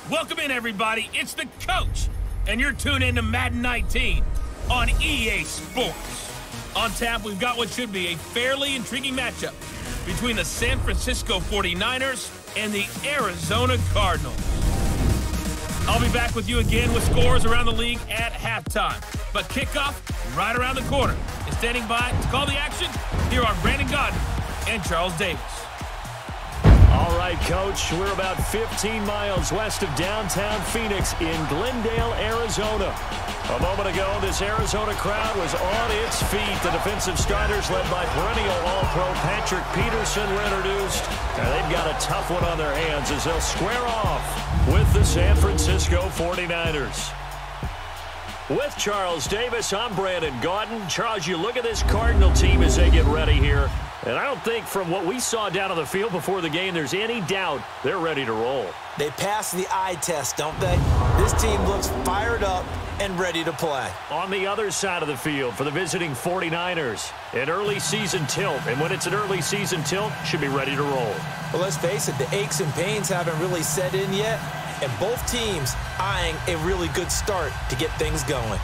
Welcome in, everybody. It's the coach, and you're tuned in to Madden 19 on EA Sports. On tap, we've got what should be a fairly intriguing matchup between the San Francisco 49ers and the Arizona Cardinals. I'll be back with you again with scores around the league at halftime. But kickoff right around the corner. And standing by to call the action, here are Brandon Godden and Charles Davis. All right, Coach, we're about 15 miles west of downtown Phoenix in Glendale, Arizona. A moment ago, this Arizona crowd was on its feet. The defensive starters, led by perennial All-Pro Patrick Peterson, were introduced. And they've got a tough one on their hands as they'll square off with the San Francisco 49ers. With Charles Davis, I'm Brandon Godden. Charles, you look at this Cardinal team as they get ready here. And I don't think from what we saw down on the field before the game, there's any doubt they're ready to roll. They pass the eye test, don't they? This team looks fired up and ready to play. On the other side of the field for the visiting 49ers, an early season tilt. And when it's an early season tilt, should be ready to roll. Well, let's face it, the aches and pains haven't really set in yet. And both teams eyeing a really good start to get things going.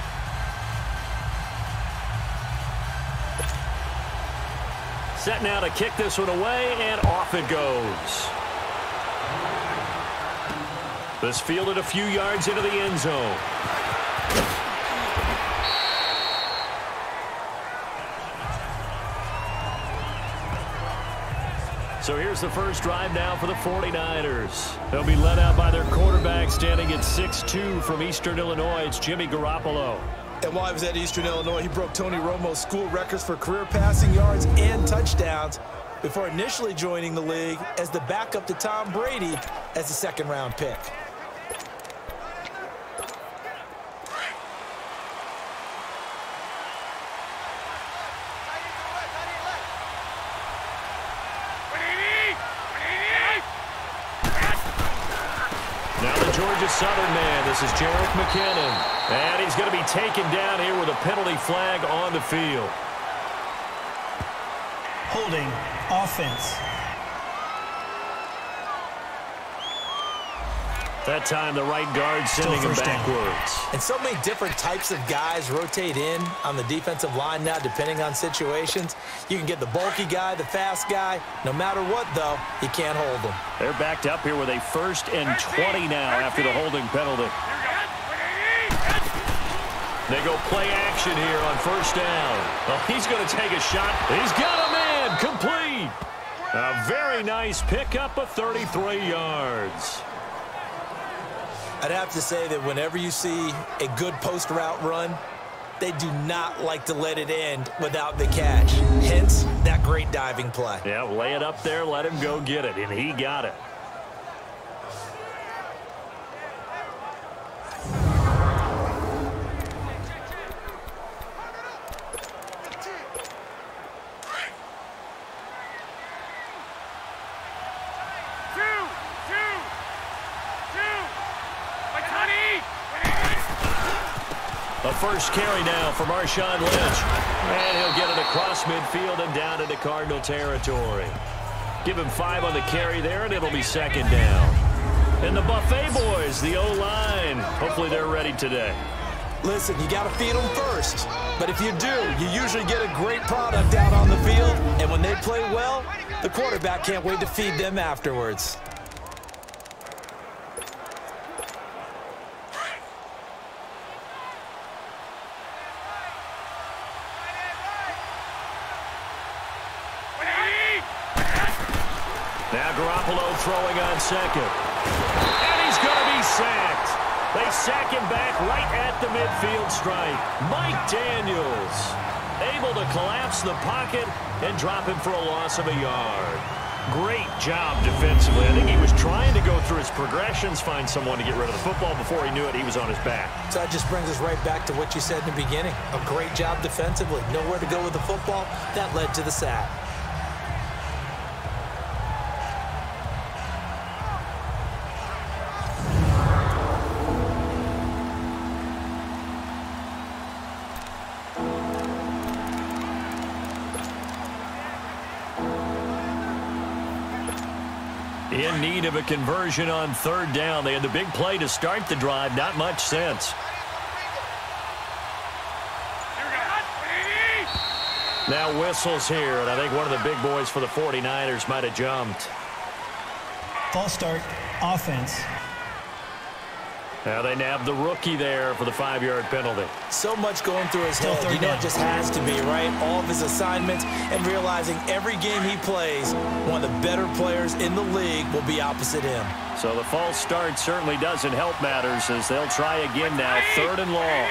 Set now to kick this one away, and off it goes. This fielded a few yards into the end zone. So here's the first drive now for the 49ers. They'll be led out by their quarterback standing at 6'2" from Eastern Illinois. It's Jimmy Garoppolo. And while he was at Eastern Illinois, he broke Tony Romo's school records for career passing yards and touchdowns before initially joining the league as the backup to Tom Brady as a second-round pick. Georgia Southern man, this is Jerick McKinnon. And he's going to be taken down here with a penalty flag on the field. Holding offense. That time the right guard sending him backwards. And so many different types of guys rotate in on the defensive line now depending on situations. You can get the bulky guy, the fast guy. No matter what, though, you can't hold them. They're backed up here with a 1st and 20 now after the holding penalty. They go play action here on 1st down. Well, he's going to take a shot. He's got a man complete. A very nice pickup of 33 yards. I'd have to say that whenever you see a good post route run, they do not like to let it end without the catch. Hence, that great diving play. Yeah, lay it up there, let him go get it, and he got it. The first carry now for Marshawn Lynch. And he'll get it across midfield and down into Cardinal territory. Give him 5 on the carry there, and it'll be 2nd down. And the Buffet boys, the O-line, hopefully they're ready today. Listen, you got to feed them first. But if you do, you usually get a great product out on the field. And when they play well, the quarterback can't wait to feed them afterwards. Now Garoppolo throwing on 2nd. And he's going to be sacked. They sack him back right at the midfield stripe. Mike Daniels able to collapse the pocket and drop him for a loss of a yard. Great job defensively. I think he was trying to go through his progressions, find someone to get rid of the football. Before he knew it, he was on his back. So that just brings us right back to what you said in the beginning. A great job defensively. Nowhere to go with the football. That led to the sack. In need of a conversion on third down. They had the big play to start the drive. Not much sense. Now whistles here, and I think one of the big boys for the 49ers might have jumped. False start, offense. Now they nabbed the rookie there for the 5-yard penalty. So much going through his head. You know it just has to be, right? All of his assignments and realizing every game he plays, one of the better players in the league will be opposite him. So the false start certainly doesn't help matters as they'll try again now. 3rd and long.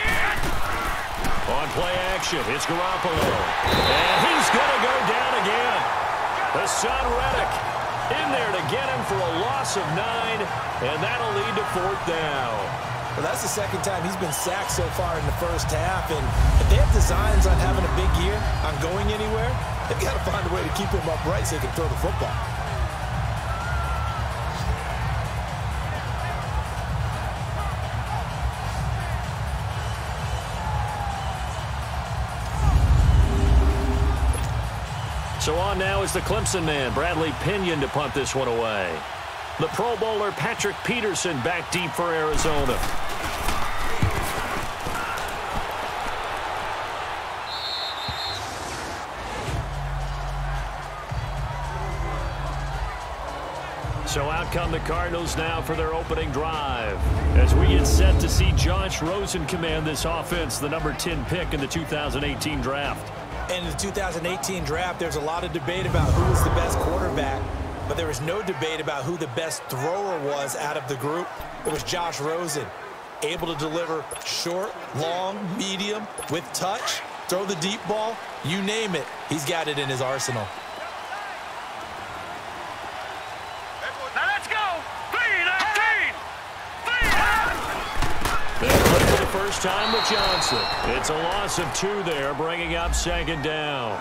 On play action, it's Garoppolo. And he's going to go down again. Hassan Reddick in there to get him for a loss of 9, and that'll lead to 4th down. Well, that's the 2nd time he's been sacked so far in the first half, and if they have designs on having a big year, on going anywhere, they've got to find a way to keep him upright so he can throw the football. So on now is the Clemson man, Bradley Pinion, to punt this one away. The Pro Bowler Patrick Peterson back deep for Arizona. So out come the Cardinals now for their opening drive as we get set to see Josh Rosen command this offense, the number 10 pick in the 2018 draft. In the 2018 draft, there's a lot of debate about who was the best quarterback, but there was no debate about who the best thrower was out of the group. It was Josh Rosen, able to deliver short, long, medium, with touch, throw the deep ball, you name it. He's got it in his arsenal. Now let's go! 3-19! For the first time with Johnson. It's a loss of 2 there, bringing up 2nd down.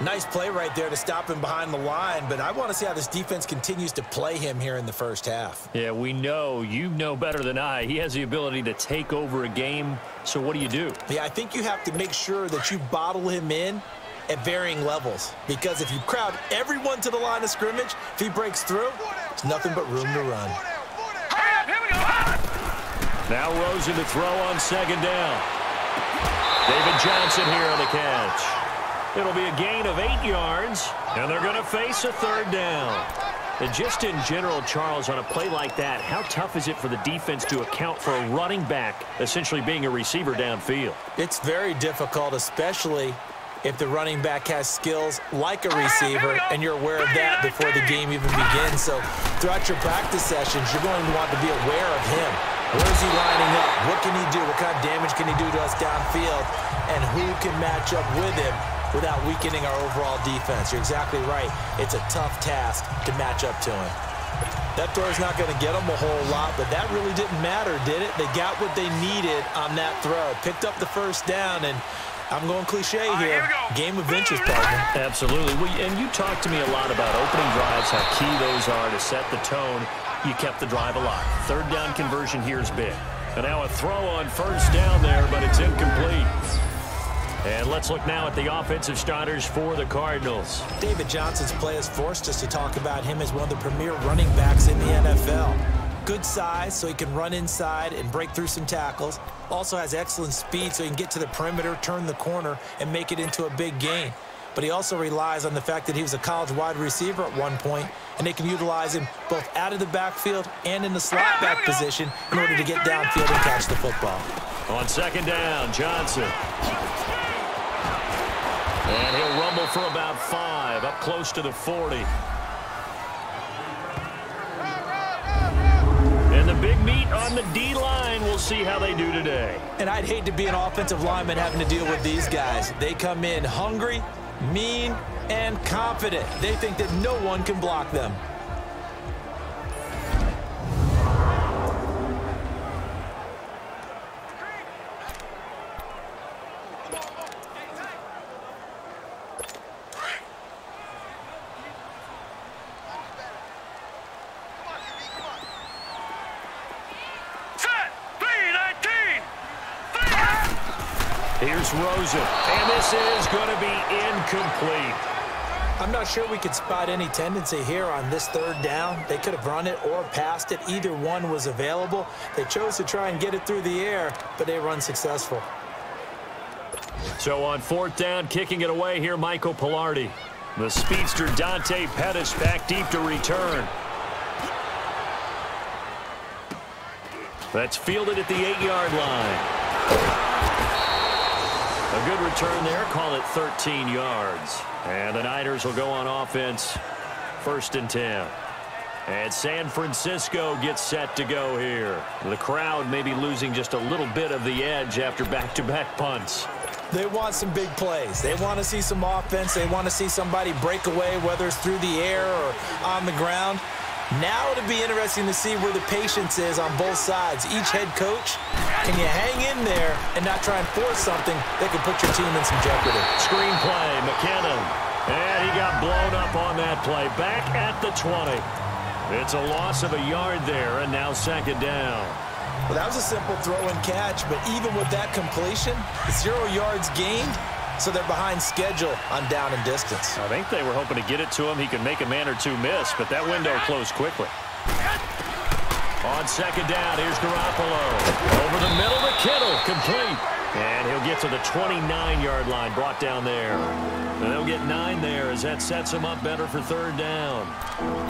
Nice play right there to stop him behind the line, but I want to see how this defense continues to play him here in the first half. Yeah, we know. You know better than I. He has the ability to take over a game, so what do you do? Yeah, I think you have to make sure that you bottle him in at varying levels, because if you crowd everyone to the line of scrimmage, if he breaks through, it's nothing but room to run. Now Rosen to throw on 2nd down. David Johnson here on the catch. It'll be a gain of 8 yards, and they're going to face a 3rd down. And just in general, Charles, on a play like that, how tough is it for the defense to account for a running back essentially being a receiver downfield? It's very difficult, especially if the running back has skills like a receiver, and you're aware of that before the game even begins. So throughout your practice sessions, you're going to want to be aware of him. Where is he lining up? What can he do? What kind of damage can he do to us downfield? And who can match up with him without weakening our overall defense? You're exactly right. It's a tough task to match up to him. That throw's not going to get them a whole lot, but that really didn't matter, did it? They got what they needed on that throw. Picked up the 1st down, and I'm going cliche here. Game of inches, partner. Absolutely. And you talked to me a lot about opening drives, how key those are to set the tone. You kept the drive alive. 3rd down conversion here is big. And now a throw on 1st down there, but it's incomplete. And let's look now at the offensive starters for the Cardinals. David Johnson's play has forced us to talk about him as one of the premier running backs in the NFL. Good size, so he can run inside and break through some tackles. Also has excellent speed, so he can get to the perimeter, turn the corner, and make it into a big gain. But he also relies on the fact that he was a college wide receiver at one point, and they can utilize him both out of the backfield and in the slot back position in order to get downfield and catch the football. On 2nd down, Johnson. And he'll rumble for about 5, up close to the 40. And the big meat on the D-line, we'll see how they do today. And I'd hate to be an offensive lineman having to deal with these guys. They come in hungry, mean, and confident. They think that no one can block them. Here's Rosen, and this is going to be incomplete. I'm not sure we could spot any tendency here on this third down. They could have run it or passed it. Either one was available. They chose to try and get it through the air, but they were unsuccessful. So on fourth down, kicking it away here, Michael Pilardi. The speedster Dante Pettis back deep to return. That's fielded at the 8-yard line. A good return there. Call it 13 yards. And the Niners will go on offense. 1st and 10. And San Francisco gets set to go here. The crowd may be losing just a little bit of the edge after back-to-back punts. They want some big plays. They want to see some offense. They want to see somebody break away, whether it's through the air or on the ground. Now it'll be interesting to see where the patience is on both sides. Each head coach, can you hang in there and not try and force something that could put your team in some jeopardy? Screen play, McKinnon. And he got blown up on that play. Back at the 20. It's a loss of a yard there, and now 2nd down. Well, that was a simple throw and catch, but even with that completion, 0 yards gained, so they're behind schedule on down and distance. I think they were hoping to get it to him. He could make a man or two miss, but that window closed quickly. On 2nd down, here's Garoppolo. Over the middle to Kittle, complete. And he'll get to the 29-yard line, brought down there. And they'll get 9 there as that sets him up better for 3rd down.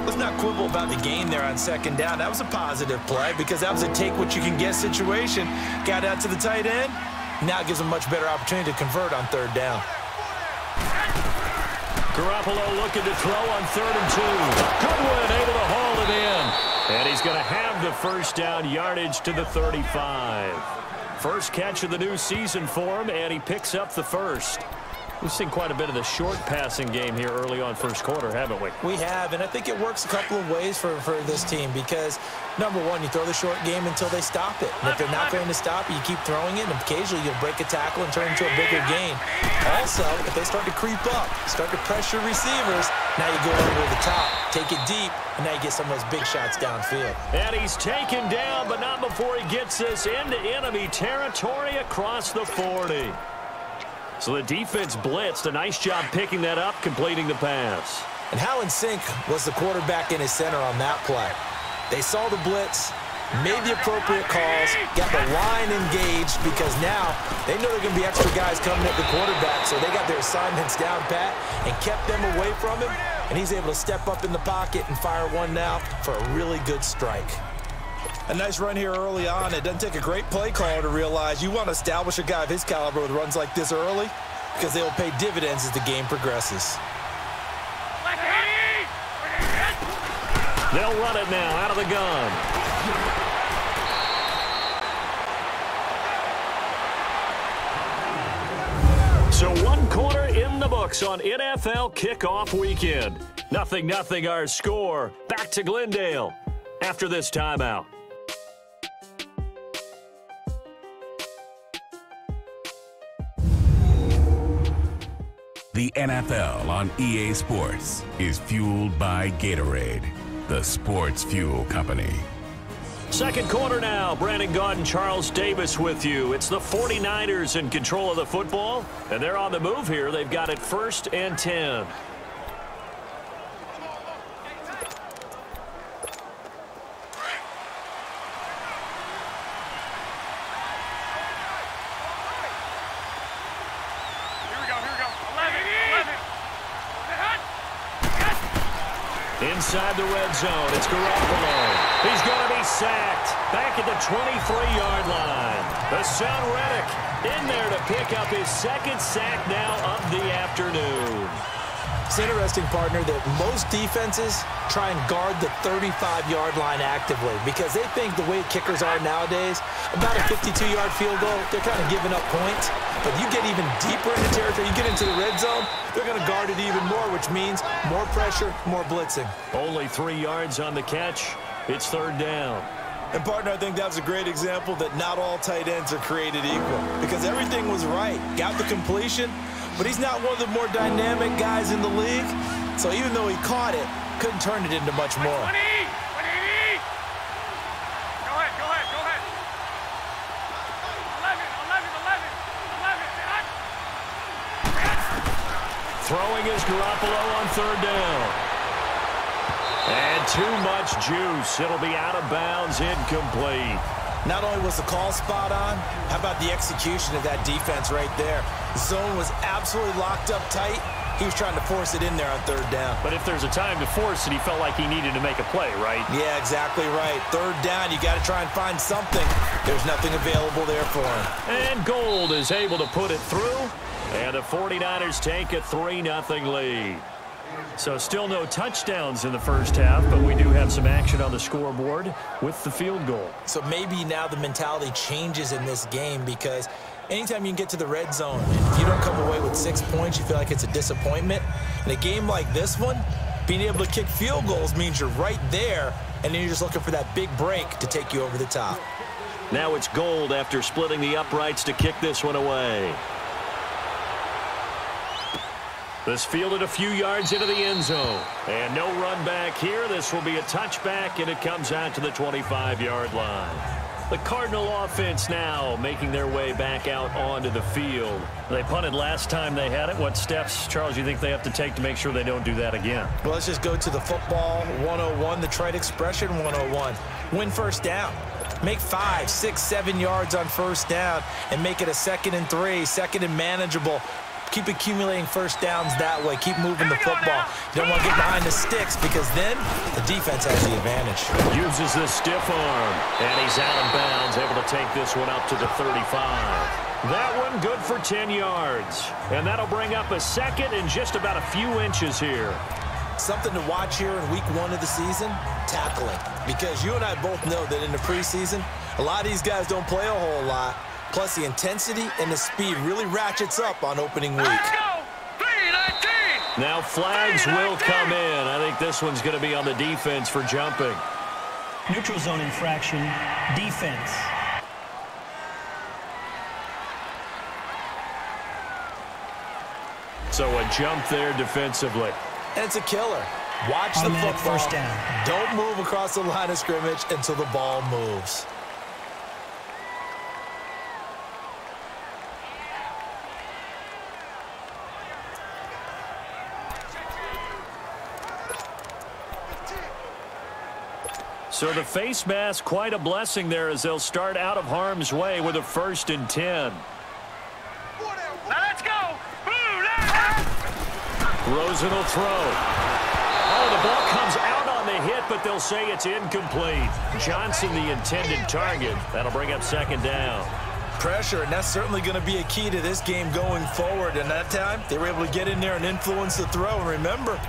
Let's not quibble about the gain there on 2nd down. That was a positive play because that was a take-what-you-can-get situation. Got out to the tight end. Now it gives them a much better opportunity to convert on 3rd down. Garoppolo looking to throw on 3rd and 2. Goodwin able to haul it in. And he's going to have the 1st down yardage to the 35. First catch of the new season for him, and he picks up the 1st. We've seen quite a bit of the short passing game here early on 1st quarter, haven't we? We have, and I think it works a couple of ways for this team because, number one, you throw the short game until they stop it. And if they're not going to stop it, you keep throwing it, and occasionally you'll break a tackle and turn into a bigger gain. Also, if they start to creep up, start to pressure receivers, now you go over the top, take it deep, and now you get some of those big shots downfield. And he's taken down, but not before he gets this into enemy territory across the 40. So the defense blitzed. A nice job picking that up, completing the pass. And how in sync was the quarterback in his center on that play? They saw the blitz, made the appropriate calls, got the line engaged because now they know there are going to be extra guys coming at the quarterback, so they got their assignments down pat and kept them away from him, and he's able to step up in the pocket and fire one now for a really good strike. A nice run here early on. It doesn't take a great play caller to realize you want to establish a guy of his caliber with runs like this early because they will pay dividends as the game progresses. They'll run it now out of the gun. So 1 quarter in the books on NFL kickoff weekend. 0-0 our score. Back to Glendale after this timeout. The NFL on EA Sports is fueled by Gatorade, the sports fuel company. 2nd quarter now. Brandon Gaudin, Charles Davis with you. It's the 49ers in control of the football, and they're on the move here. They've got it 1st and 10. Inside the red zone, it's Garoppolo. He's going to be sacked. Back at the 23-yard line. Hassan Reddick in there to pick up his 2nd sack now of the afternoon. It's interesting, partner, that most defenses try and guard the 35-yard line actively because they think the way kickers are nowadays, about a 52-yard field goal, they're kind of giving up points. But you get even deeper into territory, you get into the red zone, they're going to guard it even more, which means more pressure, more blitzing. Only 3 yards on the catch. It's 3rd down. And, partner, I think that was a great example that not all tight ends are created equal because everything was right. Got the completion, but he's not one of the more dynamic guys in the league. So even though he caught it, couldn't turn it into much more. 180! 180! Go ahead. 11. Throwing is Garoppolo on third down. And too much juice. It'll be out of bounds, incomplete. Not only was the call spot on, how about the execution of that defense right there? The zone was absolutely locked up tight. He was trying to force it in there on third down. But if there's a time to force it, he felt like he needed to make a play, right? Yeah, exactly right. Third down, you got to try and find something. There's nothing available there for him. And Gold is able to put it through. And the 49ers take a 3-0 lead. So still no touchdowns in the first half, but we do have some action on the scoreboard with the field goal. So maybe now the mentality changes in this game, because anytime you can get to the red zone, if you don't come away with 6 points, you feel like it's a disappointment. In a game like this one, being able to kick field goals means you're right there, and then you're just looking for that big break to take you over the top. Now it's Gold after splitting the uprights to kick this one away. This fielded a few yards into the end zone. And no run back here. This will be a touchback, and it comes out to the 25-yard line. The Cardinal offense now making their way back out onto the field. They punted last time they had it. What steps, Charles, do you think they have to take to make sure they don't do that again? Well, let's just go to the football 101, the trite expression 101. Win first down. Make 5, 6, 7 yards on first down and make it a 2nd and 3, 2nd and manageable. Keep accumulating first downs that way. Keep moving the football. You don't want to get behind the sticks, because then the defense has the advantage. Uses the stiff arm, and he's out of bounds, able to take this one up to the 35. That one good for 10 yards. And that'll bring up a second and just about a few inches here. Something to watch here in week 1 of the season, tackling. Because you and I both know that in the preseason, a lot of these guys don't play a whole lot. Plus, the intensity and the speed really ratchets up on opening week. Let's go! 3-19! Now flags will come in. I think this one's going to be on the defense for jumping. Neutral zone infraction, defense. So a jump there defensively. And it's a killer. Watch the Automatic football. first down. Don't move across the line of scrimmage until the ball moves. So the face mask, quite a blessing there, as they'll start out of harm's way with a 1st and 10. Now let's go! Rosen will throw. Oh, the ball comes out on the hit, but they'll say it's incomplete. Johnson, the intended target. That'll bring up 2nd down. Pressure, and that's certainly going to be a key to this game going forward. And that time, they were able to get in there and influence the throw. And remember,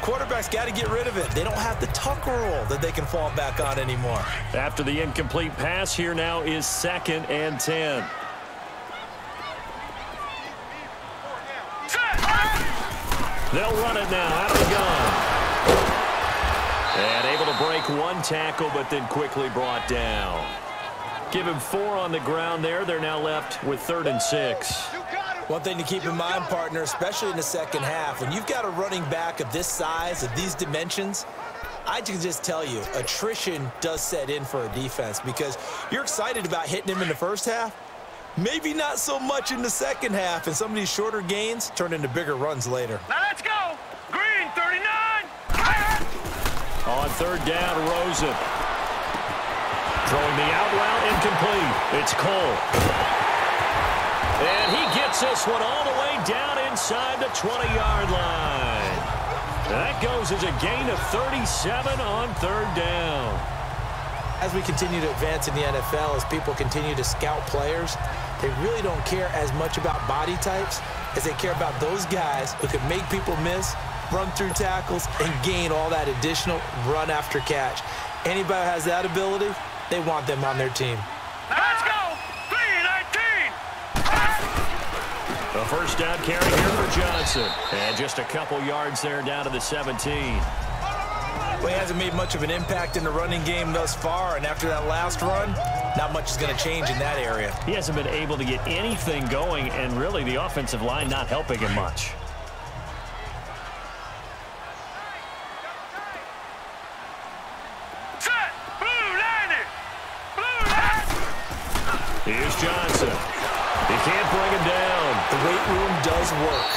quarterbacks got to get rid of it. They don't have the tucker roll that they can fall back on anymore. After the incomplete pass, here now is 2nd and 10. They'll run it now out of the gun. And able to break one tackle, but then quickly brought down. Give him 4 on the ground there. They're now left with 3rd and 6. One thing to keep in mind, partner, especially in the second half, when you've got a running back of this size, of these dimensions, I can just tell you, attrition does set in for a defense, because you're excited about hitting him in the first half, maybe not so much in the second half, and some of these shorter gains turn into bigger runs later. Now let's go! Green, 39! On 3rd down, Rosen. Throwing the out route, incomplete. It's Cole. And he gets this one all the way down inside the 20-yard line. That goes as a gain of 37 on 3rd down. As we continue to advance in the NFL, as people continue to scout players, they really don't care as much about body types as they care about those guys who can make people miss, run through tackles, and gain all that additional run after catch. Anybody who has that ability, they want them on their team. Let's go! 3-19! A 1st down carry here for Johnson. And just a couple yards there down to the 17. Well, he hasn't made much of an impact in the running game thus far, and after that last run, not much is going to change in that area. He hasn't been able to get anything going, and really the offensive line not helping him much. Set! Blue landed! Blue landed! Here's Johnson. He can't bring him down. The weight room does work.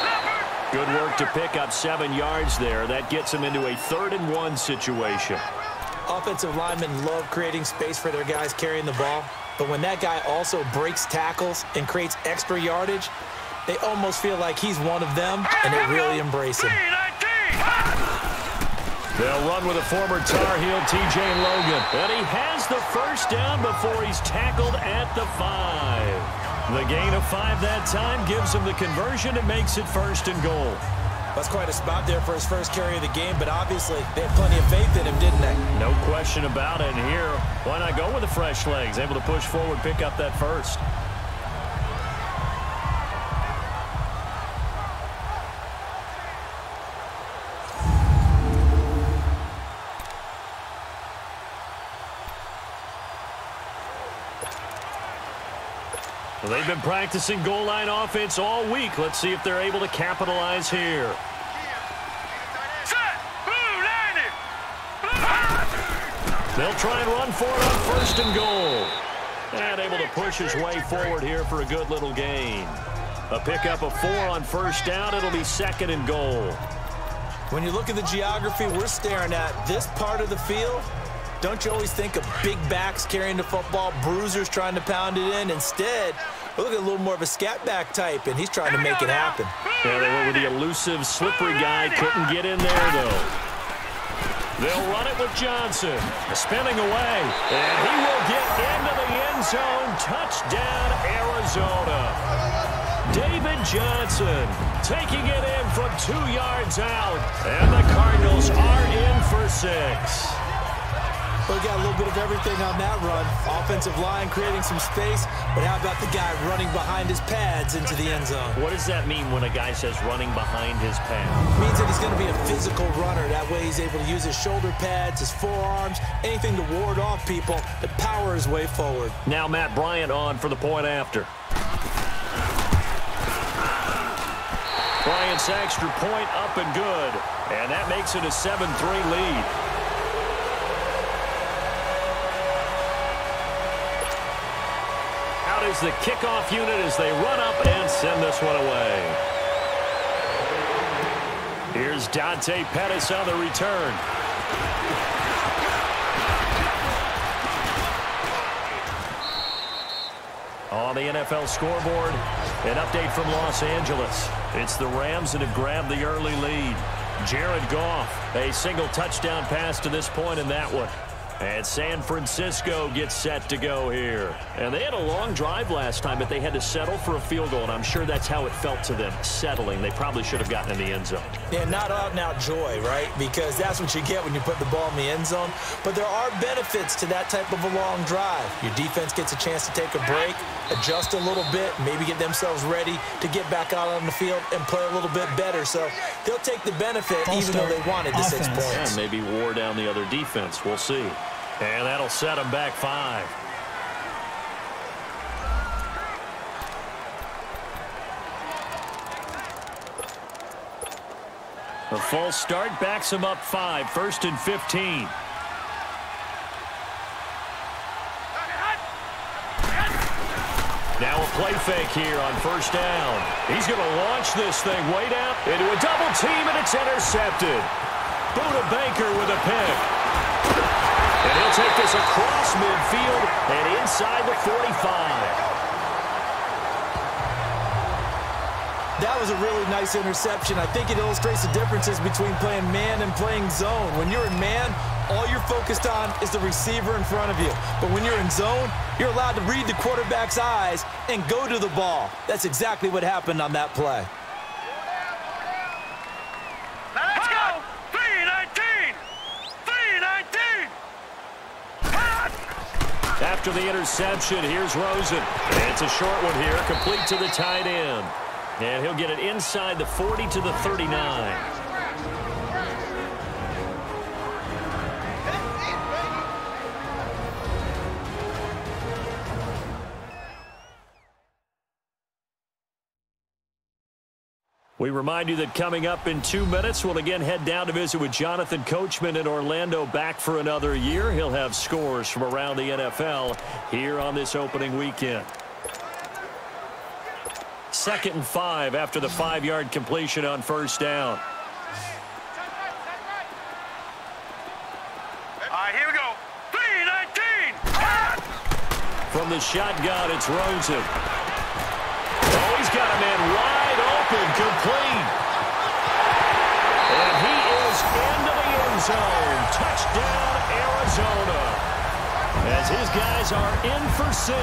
Leopard! Good work to pick up 7 yards there. That gets them into a 3rd-and-1 situation. Offensive linemen love creating space for their guys carrying the ball, but when that guy also breaks tackles and creates extra yardage, they almost feel like he's one of them, and they really embrace him. They'll run with a former Tar Heel, TJ Logan. And he has the first down before he's tackled at the 5. The gain of 5 that time gives him the conversion and makes it 1st and goal. That's quite a spot there for his first carry of the game, but obviously they had plenty of faith in him, didn't they? No question about it. And here, why not go with the fresh legs? Able to push forward, pick up that first. Well, they've been practicing goal line offense all week. Let's see if they're able to capitalize here. They'll try and run for it on 1st and goal. And able to push his way forward here for a good little gain. A pickup of 4 on 1st down. It'll be 2nd and goal. When you look at the geography we're staring at, this part of the field, don't you always think of big backs carrying the football, bruisers trying to pound it in? Instead, we look at a little more of a scat back type, and he's trying to make it happen. Yeah, they went with the elusive, slippery guy. Couldn't get in there, though. They'll run it with Johnson. Spinning away. And he will get into the end zone. Touchdown, Arizona. David Johnson taking it in from 2 yards out. And the Cardinals are in for 6. We got a little bit of everything on that run. Offensive line creating some space, but how about the guy running behind his pads into the end zone? What does that mean when a guy says running behind his pads? It means that he's going to be a physical runner. That way he's able to use his shoulder pads, his forearms, anything to ward off people to power his way forward. Now Matt Bryant on for the point after. Bryant's extra point up and good. And that makes it a 7-3 lead. Is the kickoff unit as they run up and send this one away. Here's Dante Pettis on the return. On the NFL scoreboard, an update from Los Angeles. It's the Rams that have grabbed the early lead. Jared Goff, a single touchdown pass to this point in that one. And San Francisco gets set to go here. And they had a long drive last time, but they had to settle for a field goal, and I'm sure that's how it felt to them, settling. They probably should have gotten in the end zone. Yeah, not out-and-out joy, right? Because that's what you get when you put the ball in the end zone. But there are benefits to that type of a long drive. Your defense gets a chance to take a break, adjust a little bit, maybe get themselves ready to get back out on the field and play a little bit better. So they'll take the benefit even though they wanted the 6 points. And maybe wore down the other defense. We'll see. And that'll set them back 5. A false start backs them up 5. 1st and 15. Now a play fake here on 1st down. He's going to launch this thing way down into a double team, and it's intercepted. Buda Baker with a pick. And he'll take this across midfield and inside the 45. That was a really nice interception. I think it illustrates the differences between playing man and playing zone. When you're in man, all you're focused on is the receiver in front of you. But when you're in zone, you're allowed to read the quarterback's eyes and go to the ball. That's exactly what happened on that play. Let's go! 3-19! 3-19! After the interception, here's Rosen. And it's a short one here, complete to the tight end. And he'll get it inside the 40 to the 39. We remind you that coming up in 2 minutes, we'll again head down to visit with Jonathan Coachman in Orlando, back for another year. He'll have scores from around the NFL here on this opening weekend. 2nd and 5 after the 5-yard completion on first down. All right, here we go. 3-19. From the shotgun, it's Rosen. Oh, he's got a man wide open, complete. And he is into the end zone. Touchdown, Arizona. As his guys are in for 6.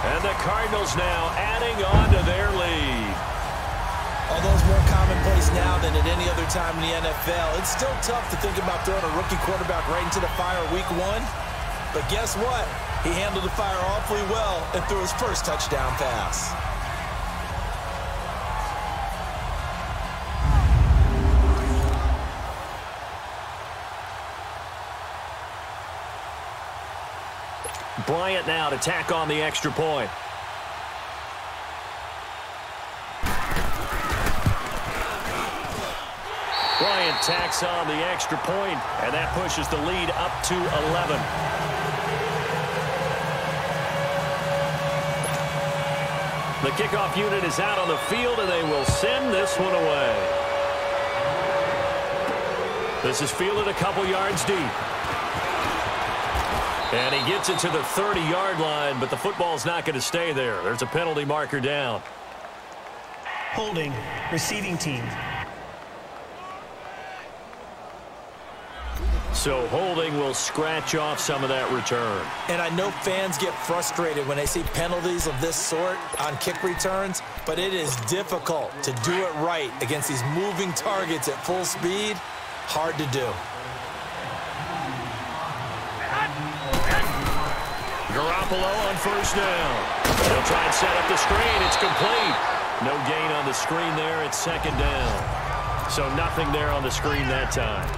And the Cardinals now adding on to their lead. Although it's more commonplace now than at any other time in the NFL, it's still tough to think about throwing a rookie quarterback right into the fire week 1. But guess what? He handled the fire awfully well and threw his first touchdown pass. Bryant now to tack on the extra point. Bryant tacks on the extra point, and that pushes the lead up to 11. The kickoff unit is out on the field, and they will send this one away. This is fielded a couple yards deep. And he gets it to the 30-yard line, but the football's not going to stay there. There's a penalty marker down. Holding, receiving team. So holding will scratch off some of that return. And I know fans get frustrated when they see penalties of this sort on kick returns, but it is difficult to do it right against these moving targets at full speed. Hard to do. Garoppolo on first down. They'll try and set up the screen. It's complete. No gain on the screen there. It's 2nd down. So nothing there on the screen that time.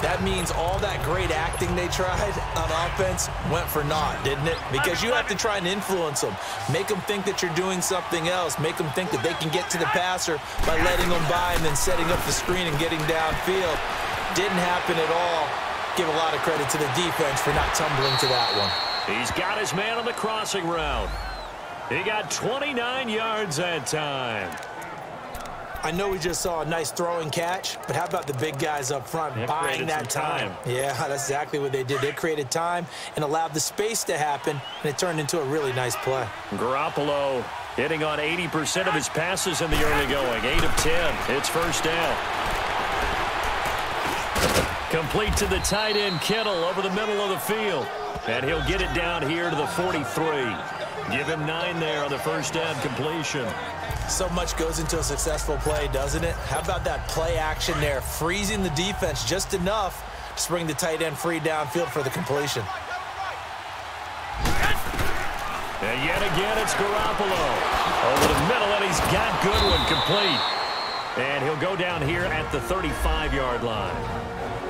That means all that great acting they tried on offense went for naught, didn't it? Because you have to try and influence them. Make them think that you're doing something else. Make them think that they can get to the passer by letting them by and then setting up the screen and getting downfield. Didn't happen at all. Give a lot of credit to the defense for not tumbling to that one. He's got his man on the crossing route. He got 29 yards that time. I know we just saw a nice throwing catch, but how about the big guys up front buying that time? Yeah, that's exactly what they did. They created time and allowed the space to happen, and it turned into a really nice play. Garoppolo hitting on 80% of his passes in the early going. 8 of 10. It's first down. Complete to the tight end, Kittle, over the middle of the field. And he'll get it down here to the 43. Give him 9 there on the first down completion. So much goes into a successful play, doesn't it? How about that play action there, freezing the defense just enough to bring the tight end free downfield for the completion. And yet again, it's Garoppolo. Over the middle, and he's got Goodwin complete. And he'll go down here at the 35-yard line.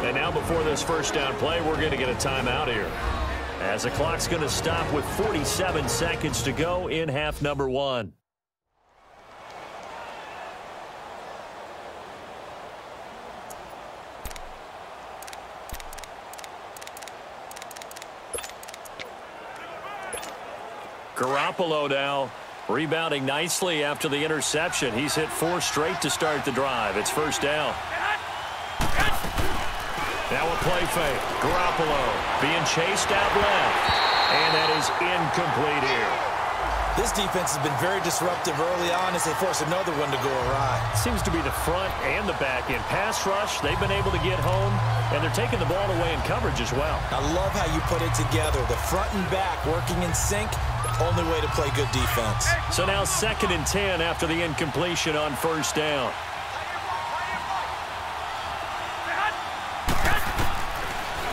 And now before this first down play, we're going to get a timeout here, as the clock's going to stop with 47 seconds to go in half number 1. Garoppolo now rebounding nicely after the interception. He's hit 4 straight to start the drive. It's first down. Now a play fake. Garoppolo being chased out left. And that is incomplete here. This defense has been very disruptive early on as they force another one to go awry. Seems to be the front and the back end. Pass rush, they've been able to get home, and they're taking the ball away in coverage as well. I love how you put it together. The front and back working in sync, only way to play good defense. So now 2nd and 10 after the incompletion on first down.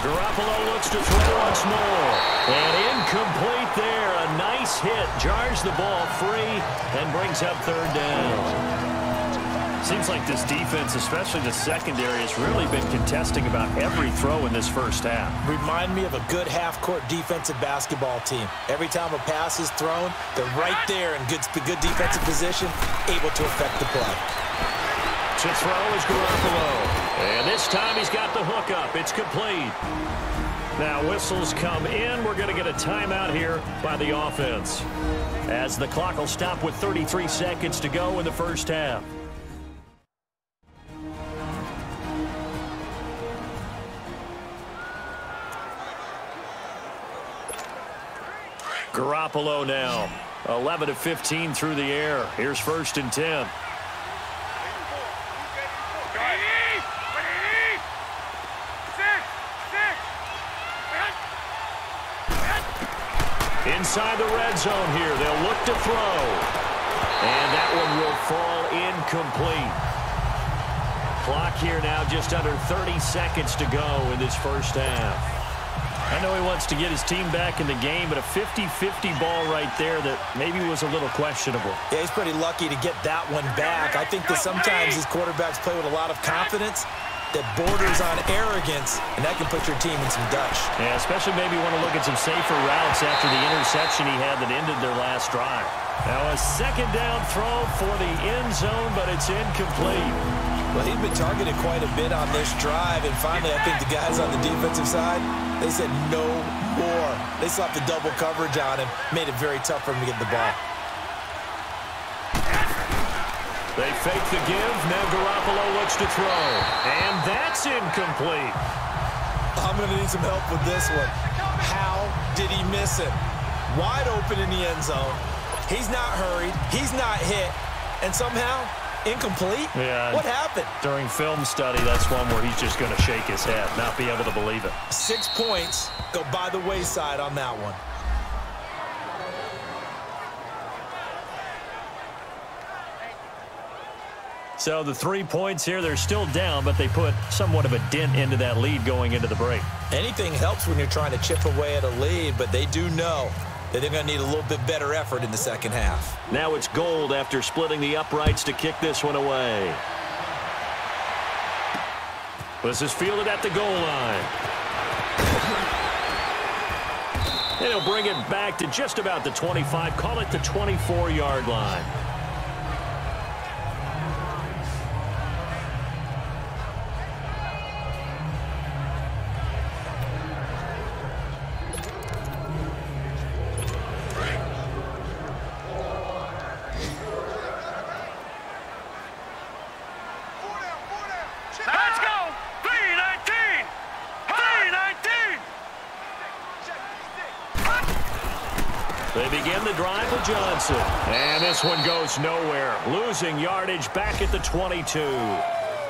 Garoppolo looks to throw once more. And incomplete there. A nice hit. Jars the ball free and brings up 3rd down. Seems like this defense, especially the secondary, has really been contesting about every throw in this first half. Remind me of a good half-court defensive basketball team. Every time a pass is thrown, they're right there in good defensive position, able to affect the play. To throw is Garoppolo. And this time he's got the hook up. It's complete. Now whistles come in. We're going to get a timeout here by the offense, as the clock will stop with 33 seconds to go in the first half. Garoppolo now, 11 of 15 through the air. Here's 1st and 10. Inside the red zone here, they'll look to throw. And that one will fall incomplete. Clock here now just under 30 seconds to go in this first half. I know he wants to get his team back in the game, but a 50-50 ball right there that maybe was a little questionable. Yeah, he's pretty lucky to get that one back. I think that sometimes his quarterbacks play with a lot of confidence that borders on arrogance, and that can put your team in some dutch. Yeah, especially maybe want to look at some safer routes after the interception he had that ended their last drive. Now a 2nd down throw for the end zone, but it's incomplete. Well, he'd been targeted quite a bit on this drive, and finally I think the guys on the defensive side, they said no more. They slapped the double coverage on him, made it very tough for him to get the ball. They fake the give. Now Garoppolo looks to throw. And that's incomplete. I'm going to need some help with this one. How did he miss it? Wide open in the end zone. He's not hurried. He's not hit. And somehow, incomplete? Yeah. What happened? During film study, that's one where he's just going to shake his head, not be able to believe it. 6 points go by the wayside on that one. So the 3 points here, they're still down, but they put somewhat of a dent into that lead going into the break. Anything helps when you're trying to chip away at a lead, but they do know that they're going to need a little bit better effort in the second half. Now it's Gold after splitting the uprights to kick this one away. This is fielded at the goal line. And he'll bring it back to just about the 25, call it the 24-yard line. They begin the drive with Johnson. And this one goes nowhere. Losing yardage back at the 22.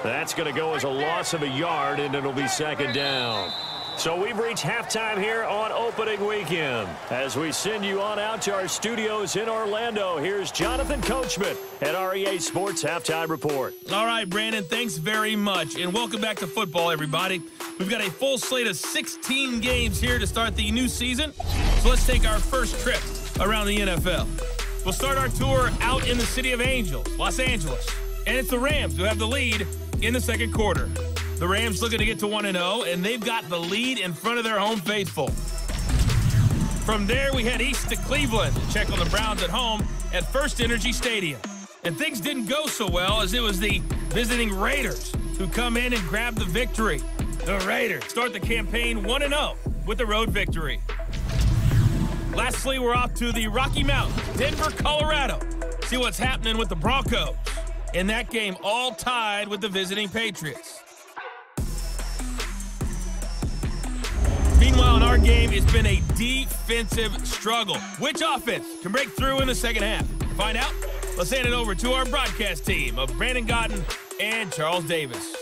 That's going to go as a loss of a yard, and it'll be 2nd down. So we've reached halftime here on opening weekend. As we send you on out to our studios in Orlando, here's Jonathan Coachman at our EA Sports Halftime Report. All right, Brandon, thanks very much. And welcome back to football, everybody. We've got a full slate of 16 games here to start the new season. So let's take our first trip around the NFL. We'll start our tour out in the city of Angels, Los Angeles. And it's the Rams who have the lead in the second quarter. The Rams looking to get to 1-0, and they've got the lead in front of their home faithful. From there, we head east to Cleveland to check on the Browns at home at First Energy Stadium. And things didn't go so well, as it was the visiting Raiders who come in and grab the victory. The Raiders start the campaign 1-0 with the road victory. Lastly, we're off to the Rocky Mountains, Denver, Colorado. See what's happening with the Broncos. In that game, all tied with the visiting Patriots. Meanwhile, in our game, it's been a defensive struggle. Which offense can break through in the second half? To find out, let's hand it over to our broadcast team of Brandon Godden and Charles Davis.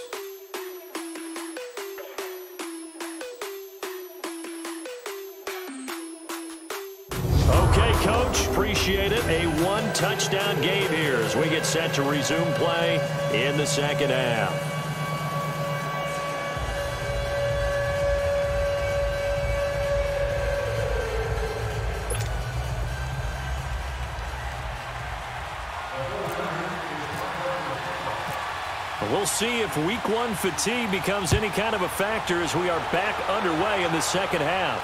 Okay, Coach, appreciate it. A one-touchdown game here as we get set to resume play in the second half. We'll see if Week 1 fatigue becomes any kind of a factor as we are back underway in the second half.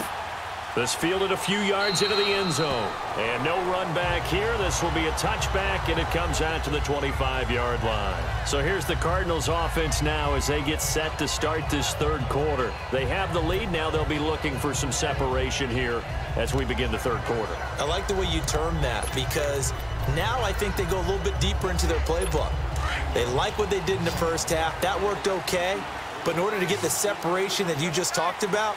This fielded a few yards into the end zone. And no run back here. This will be a touchback, and it comes out to the 25-yard line. So here's the Cardinals offense now as they get set to start this third quarter. They have the lead now. They'll be looking for some separation here as we begin the third quarter. I like the way you term that, because now I think they go a little bit deeper into their playbook. They like what they did in the first half. That worked okay. But in order to get the separation that you just talked about,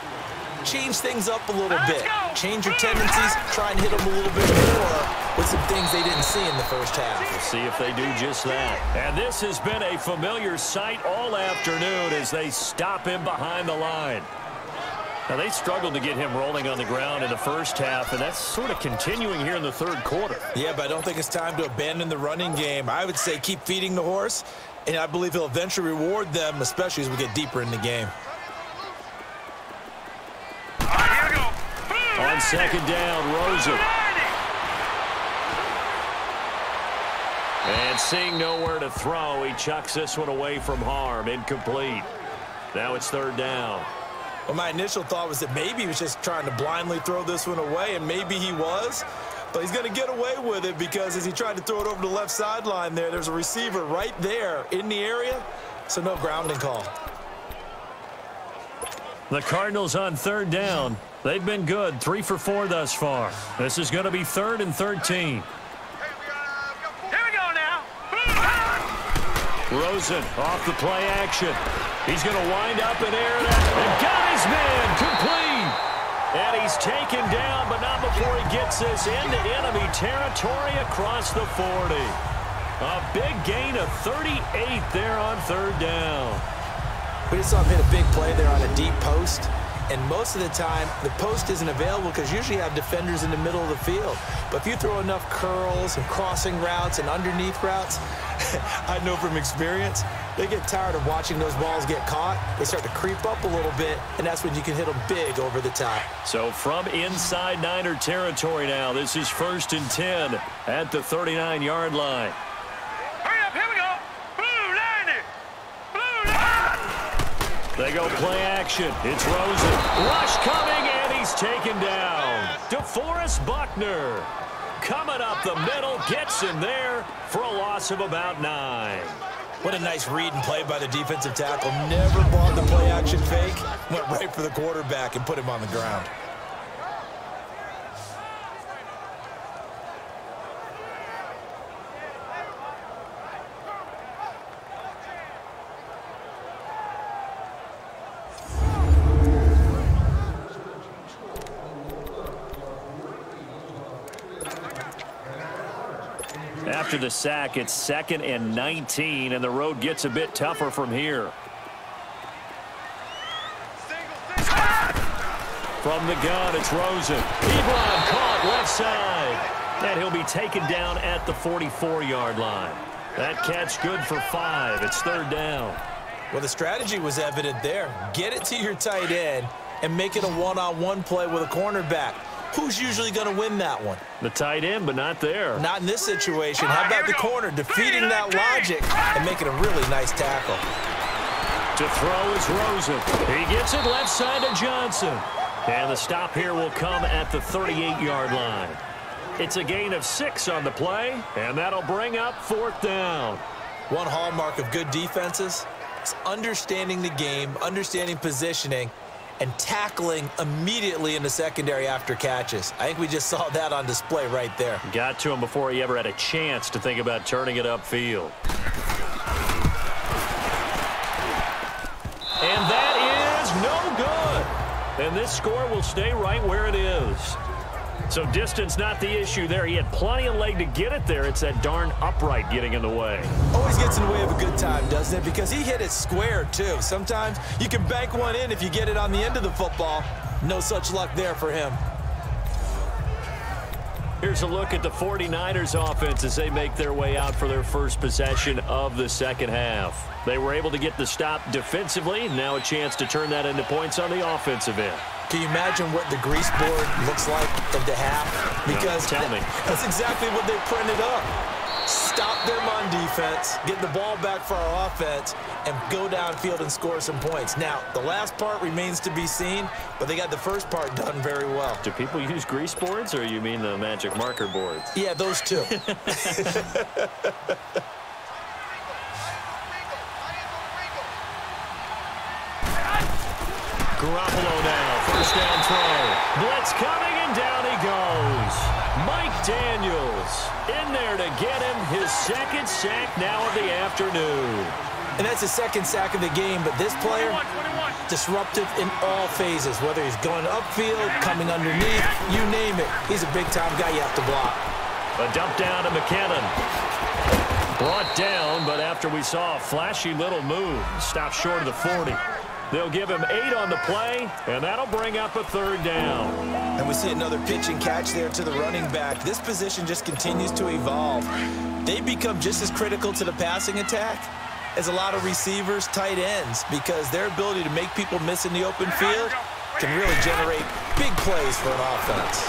change things up a little bit. Change your tendencies. Try and hit them a little bit more with some things they didn't see in the first half. We'll see if they do just that. And this has been a familiar sight all afternoon as they stop him behind the line. Now, they struggled to get him rolling on the ground in the first half, and that's sort of continuing here in the third quarter. Yeah, but I don't think it's time to abandon the running game. I would say keep feeding the horse, and I believe he'll eventually reward them, especially as we get deeper in the game. On second down, Rosen. And seeing nowhere to throw, he chucks this one away from harm. Incomplete. Now it's third down. Well, my initial thought was that maybe he was just trying to blindly throw this one away, and maybe he was. But he's going to get away with it because as he tried to throw it over the left sideline there's a receiver right there in the area, so no grounding call. The Cardinals on third down. They've been good, 3 for 4 thus far. This is going to be 3rd and 13. Here we go now. Rosen off the play action. He's going to wind up and air that. And got his man complete. And he's taken down, but not before he gets this into enemy territory across the 40. A big gain of 38 there on third down. We just saw him hit a big play there on a deep post. And most of the time, the post isn't available because usually you have defenders in the middle of the field. But if you throw enough curls and crossing routes and underneath routes, I know from experience, they get tired of watching those balls get caught. They start to creep up a little bit, and that's when you can hit them big over the top. So from inside Niner territory now, this is 1st and 10 at the 39-yard line. Hurry up, here we go. Blue line it. Blue line. They go play action. It's Rosen. Rush coming, and he's taken down. DeForest Buckner coming up the middle, gets him there for a loss of about 9. What a nice read and play by the defensive tackle. Never bought the play action fake. Went right for the quarterback and put him on the ground. After the sack, it's 2nd and 19, and the road gets a bit tougher from here. From the gun, it's Rosen. Ebron caught left side, and he'll be taken down at the 44-yard line. That catch good for 5. It's third down. Well, the strategy was evident there. Get it to your tight end and make it a one-on-one play with a cornerback. Who's usually going to win that one? The tight end, but not there. Not in this situation. How about the corner defeating that logic and making a really nice tackle? To throw is Rosen. He gets it left side to Johnson. And the stop here will come at the 38-yard line. It's a gain of 6 on the play, and that'll bring up 4th down. One hallmark of good defenses is understanding the game, understanding positioning, and tackling immediately in the secondary after catches. I think we just saw that on display right there. Got to him before he ever had a chance to think about turning it upfield. And that is no good. And this score will stay right where it is. So distance not the issue there. He had plenty of leg to get it there. It's that darn upright getting in the way. Always gets in the way of a good time, doesn't it? Because he hit it square, too. Sometimes you can bank one in if you get it on the end of the football. No such luck there for him. Here's a look at the 49ers offense as they make their way out for their first possession of the second half. They were able to get the stop defensively. Now a chance to turn that into points on the offensive end. Can you imagine what the grease board looks like at the half? Because no, tell me. That's exactly what they printed up. stop them on defense, get the ball back for our offense, and go downfield and score some points. Now, the last part remains to be seen, but they got the first part done very well. Do people use grease boards, or you mean the magic marker boards? Yeah, those two. Garoppolo now, first down throw. Blitz coming, and down he goes. Mike Daniels in there to get him his second sack now of the afternoon. And that's the second sack of the game, but this player, disruptive in all phases, whether he's going upfield, coming underneath, you name it. He's a big-time guy you have to block. A dump down to McKinnon. Brought down, but after we saw a flashy little move, stopped short of the 40. They'll give him 8 on the play, and that'll bring up a third down. And we see another pitch and catch there to the running back. This position just continues to evolve. They become just as critical to the passing attack as a lot of receivers, tight ends, because their ability to make people miss in the open field can really generate big plays for an offense.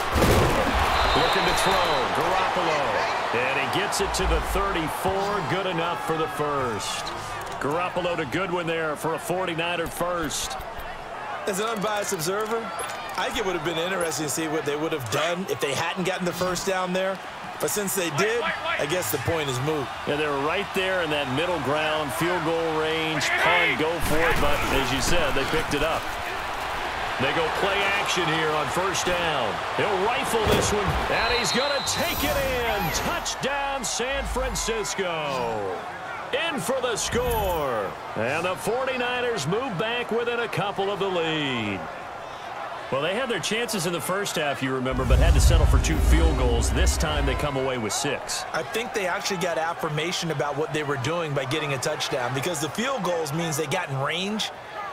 Looking to throw, Garoppolo. And he gets it to the 34, good enough for the first. Garoppolo to Goodwin there for a 49er first. As an unbiased observer, I think it would have been interesting to see what they would have done if they hadn't gotten the first down there. But since they did, I guess the point is moot. Yeah, they were right there in that middle ground, field goal range, punt, go for it. But as you said, they picked it up. They go play action here on first down. He'll rifle this one, and he's going to take it in. Touchdown, San Francisco. In for the score. And the 49ers move back within a couple of the lead. Well, they had their chances in the first half, you remember, but had to settle for 2 field goals. This time they come away with 6. I think they actually got affirmation about what they were doing by getting a touchdown, because the field goals means they got in range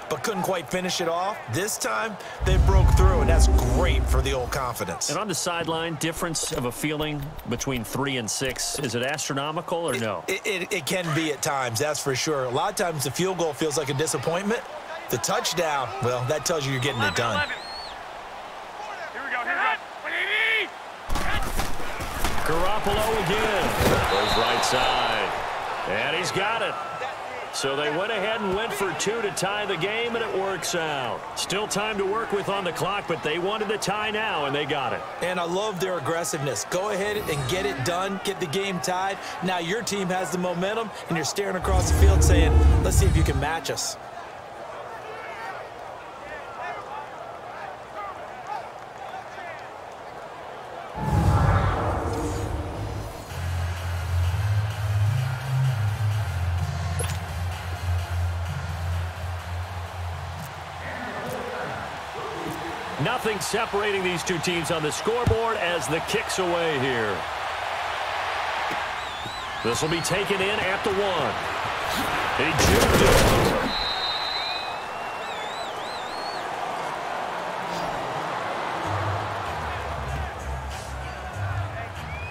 but couldn't quite finish it off. This time, they broke through, and that's great for the old confidence. And on the sideline, difference of a feeling between 3 and 6, is it astronomical or no? It can be at times, that's for sure. A lot of times the field goal feels like a disappointment. The touchdown, well, that tells you you're getting it done. Here we go, here we go. Garoppolo again. Goes right side. And he's got it. So they went ahead and went for 2 to tie the game, and it works out. Still time to work with on the clock, but they wanted the tie now, and they got it. And I love their aggressiveness. Go ahead and get it done, get the game tied. Now your team has the momentum, and you're staring across the field saying, let's see if you can match us. Nothing separating these two teams on the scoreboard as the kick's away here. This will be taken in at the 1. He juked it.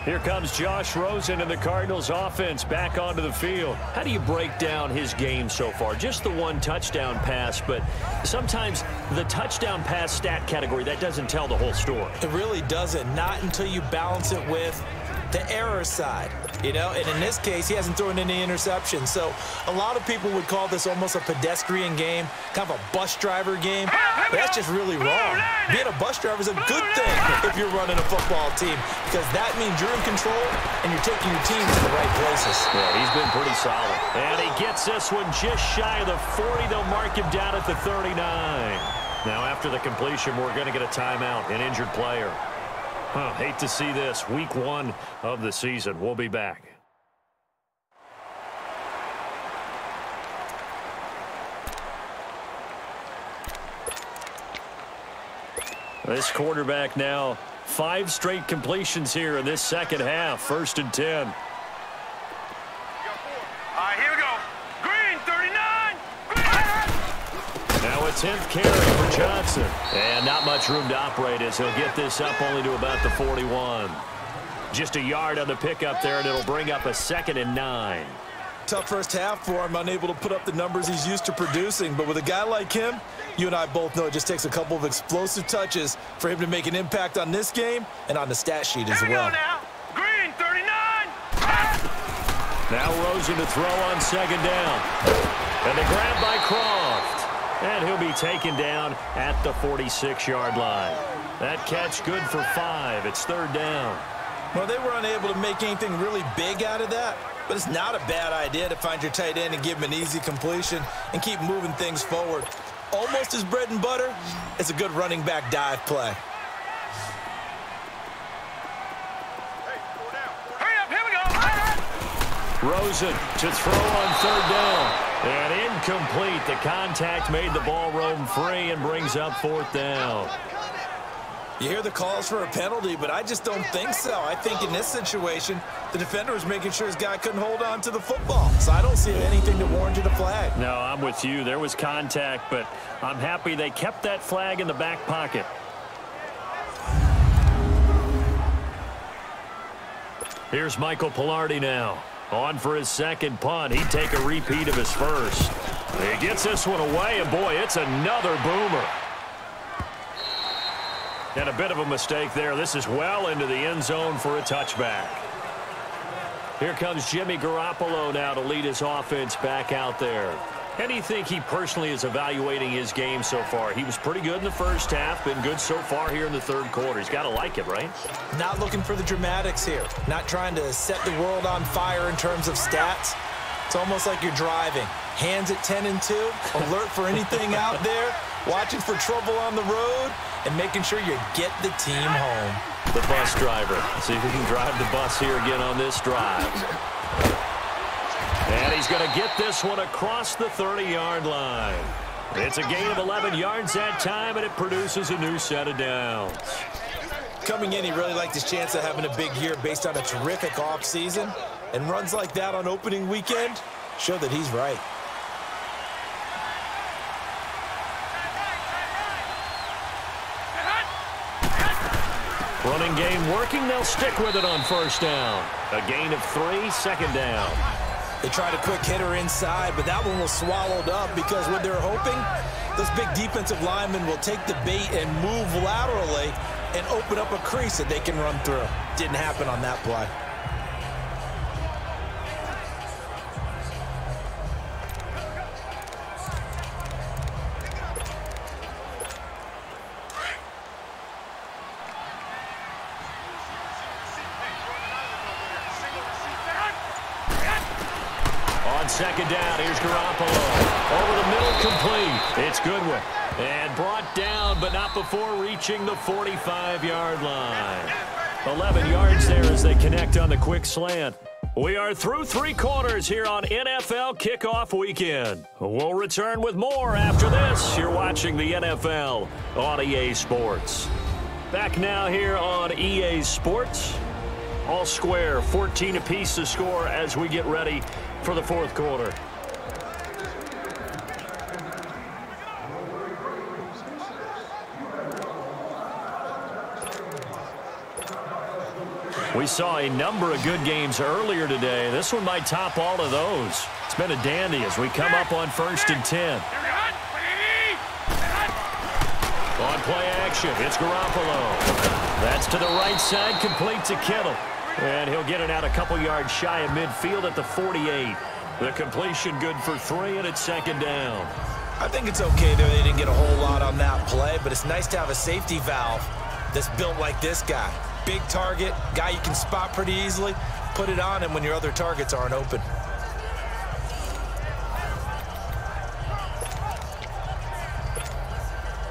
Here comes Josh Rosen and the Cardinals offense back onto the field. How do you break down his game so far? Just the 1 touchdown pass, but sometimes the touchdown pass stat category, that doesn't tell the whole story. It really doesn't, not until you balance it with the error side, you know, and in this case, he hasn't thrown any interceptions. So a lot of people would call this almost a pedestrian game, kind of a bus driver game. But that's just really wrong. Being a bus driver is a good thing if you're running a football team, because that means you're in control and you're taking your team to the right places. Yeah, he's been pretty solid. And he gets this one just shy of the 40. They'll mark him down at the 39. Now, after the completion, we're going to get a timeout, an injured player. Hate to see this. Week 1 of the season. We'll be back. This quarterback now, 5 straight completions here in this second half. 1st and 10. All right, here we go. Green, 39. Now a 10th carry for Johnson. And not much room to operate as he'll get this up only to about the 41. Just a yard on the pickup there, and it'll bring up a 2nd and 9. Tough first half for him, unable to put up the numbers he's used to producing. But with a guy like him, you and I both know it just takes a couple of explosive touches for him to make an impact on this game and on the stat sheet as well. Here we go now. Green, 39. Now Rosen to throw on second down. And the grab by Croft. And he'll be taken down at the 46-yard line. That catch good for 5. It's third down. Well, they were unable to make anything really big out of that, but it's not a bad idea to find your tight end and give him an easy completion and keep moving things forward. Almost his bread and butter. It's a good running back dive play. Hurry up, here we go. Rosen to throw on third down. And incomplete. The contact made the ball roam free and brings up fourth down. You hear the calls for a penalty, but I just don't think so. I think in this situation, the defender was making sure his guy couldn't hold on to the football. So I don't see anything that warranted a flag. No, I'm with you. There was contact, but I'm happy they kept that flag in the back pocket. Here's Michael Pilardi now. On for his second punt. He'd take a repeat of his first. He gets this one away, and boy, it's another boomer. And a bit of a mistake there. This is well into the end zone for a touchback. Here comes Jimmy Garoppolo now to lead his offense back out there. How do you think he personally is evaluating his game so far? He was pretty good in the first half, been good so far here in the third quarter. He's got to like it, right? Not looking for the dramatics here. Not trying to set the world on fire in terms of stats. It's almost like you're driving. Hands at 10 and 2, alert for anything out there, watching for trouble on the road, and making sure you get the team home. The bus driver. See if he can drive the bus here again on this drive. And he's going to get this one across the 30-yard line. It's a gain of 11 yards that time, and it produces a new set of downs. Coming in, he really liked his chance of having a big year based on a terrific offseason. And runs like that on opening weekend show that he's right. Running game working. They'll stick with it on first down. A gain of 3, second down. They tried a quick hitter inside, but that one was swallowed up because what they're hoping, those big defensive linemen will take the bait and move laterally and open up a crease that they can run through. Didn't happen on that play. Second down, here's Garoppolo. Over the middle, complete. It's Goodwin. And brought down, but not before reaching the 45-yard line. 11 yards there as they connect on the quick slant. We are through 3 quarters here on NFL Kickoff Weekend. We'll return with more after this. You're watching the NFL on EA Sports. Back now here on EA Sports. All square, 14 apiece to score as we get ready for the fourth quarter. We saw a number of good games earlier today. This one might top all of those. It's been a dandy as we come up on 1st and 10. On play action, it's Garoppolo. That's to the right side, complete to Kittle. And he'll get it out a couple yards shy of midfield at the 48. The completion good for 3, and it's second down. I think it's okay there. They didn't get a whole lot on that play, but it's nice to have a safety valve that's built like this guy. Big target, guy you can spot pretty easily. Put it on him when your other targets aren't open.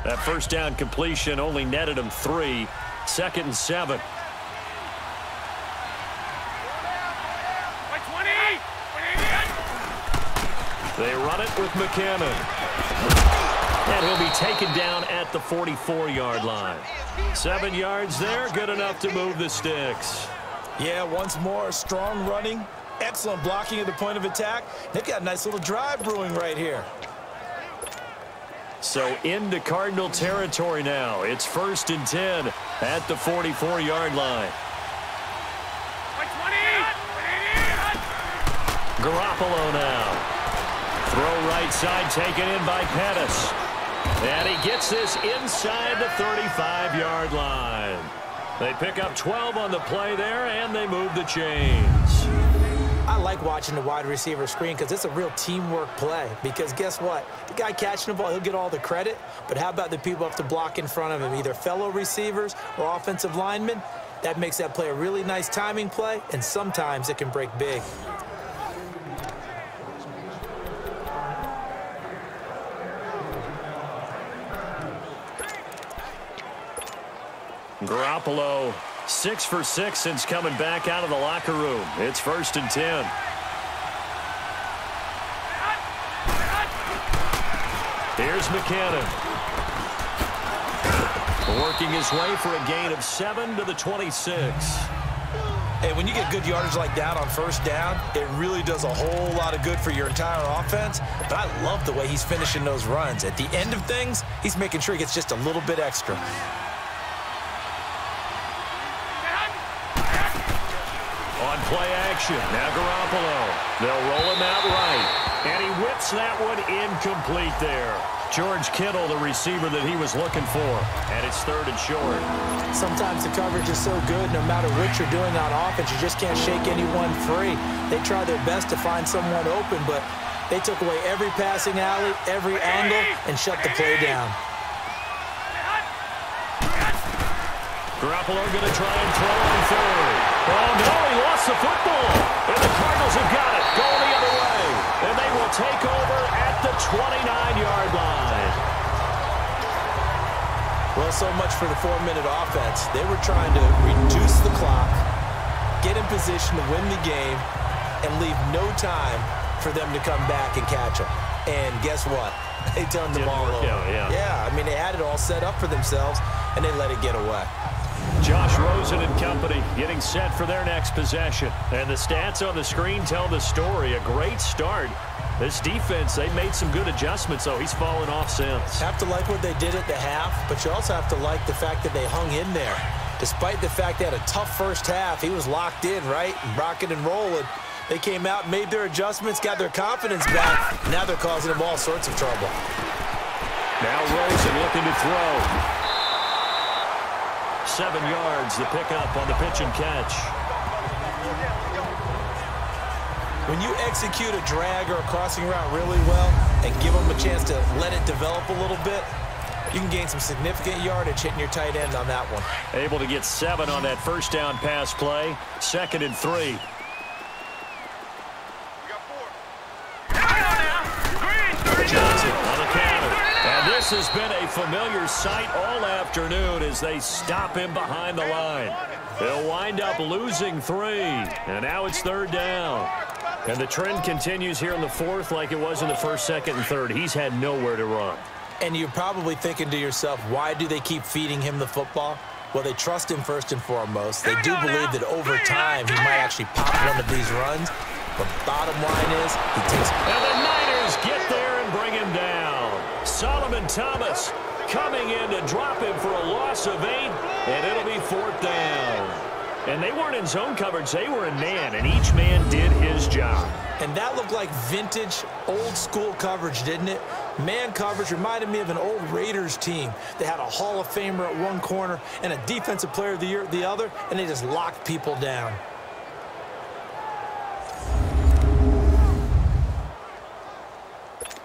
That first down completion only netted him 3. 2nd and 7. They run it with McCammon. And he'll be taken down at the 44-yard line. 7 yards there, good enough to move the sticks. Yeah, once more, strong running, excellent blocking at the point of attack. They've got a nice little drive brewing right here. So into Cardinal territory now. It's 1st and 10 at the 44-yard line. Garoppolo now. Throw right side taken in by Pettis. And he gets this inside the 35-yard line. They pick up 12 on the play there, and they move the chains. I like watching the wide receiver screen because it's a real teamwork play. Because guess what? The guy catching the ball, he'll get all the credit. But how about the people who have to block in front of him, either fellow receivers or offensive linemen? That makes that play a really nice timing play, and sometimes it can break big. Garoppolo, 6 for 6 since coming back out of the locker room. It's 1st and 10. Here's McKinnon. Working his way for a gain of 7 to the 26. Hey, when you get good yardage like that on 1st down, it really does a whole lot of good for your entire offense. But I love the way he's finishing those runs. At the end of things, he's making sure he gets just a little bit extra. On play action, now Garoppolo. They'll roll him out right. And he whips that one incomplete there. George Kittle, the receiver that he was looking for. And it's 3rd and short. Sometimes the coverage is so good, no matter what you're doing on offense, you just can't shake anyone free. They try their best to find someone open, but they took away every passing alley, every angle, and shut the play down. Garoppolo going to try and throw on 3rd. Oh, no, he lost the football. And the Cardinals have got it. Going the other way. And they will take over at the 29-yard line. Well, so much for the 4-minute offense. They were trying to reduce the clock, get in position to win the game, and leave no time for them to come back and catch them. And guess what? They turned the ball over. Yeah, I mean, they had it all set up for themselves, and they let it get away. Josh Rosen and company getting set for their next possession. And the stats on the screen tell the story. A great start. This defense, they made some good adjustments, though. He's fallen off since. Have to like what they did at the half, but you also have to like the fact that they hung in there. Despite the fact they had a tough first half, he was locked in, right? Rocking and rolling. They came out, made their adjustments, got their confidence back. Now they're causing him all sorts of trouble. Now Rosen looking to throw. 7 yards, the pickup on the pitch and catch. When you execute a drag or a crossing route really well and give them a chance to let it develop a little bit, you can gain some significant yardage hitting your tight end on that one. Able to get 7 on that 1st down pass play. 2nd and 3. Johnson on the counter. And this has been a familiar sight all afternoon as they stop him behind the line. They'll wind up losing 3. And now it's 3rd down. And the trend continues here in the 4th like it was in the 1st, 2nd, and 3rd. He's had nowhere to run. And you're probably thinking to yourself, why do they keep feeding him the football? Well, they trust him first and foremost. They do believe that over time he might actually pop one of these runs. But bottom line is, he takes... And the Niners get there and bring him down. Solomon Thomas coming in to drop him for a loss of 8, and it'll be 4th down. And they weren't in zone coverage. They were in man, and each man did his job. And that looked like vintage, old-school coverage, didn't it? Man coverage reminded me of an old Raiders team. They had a Hall of Famer at one corner and a Defensive Player of the Year at the other, and they just locked people down.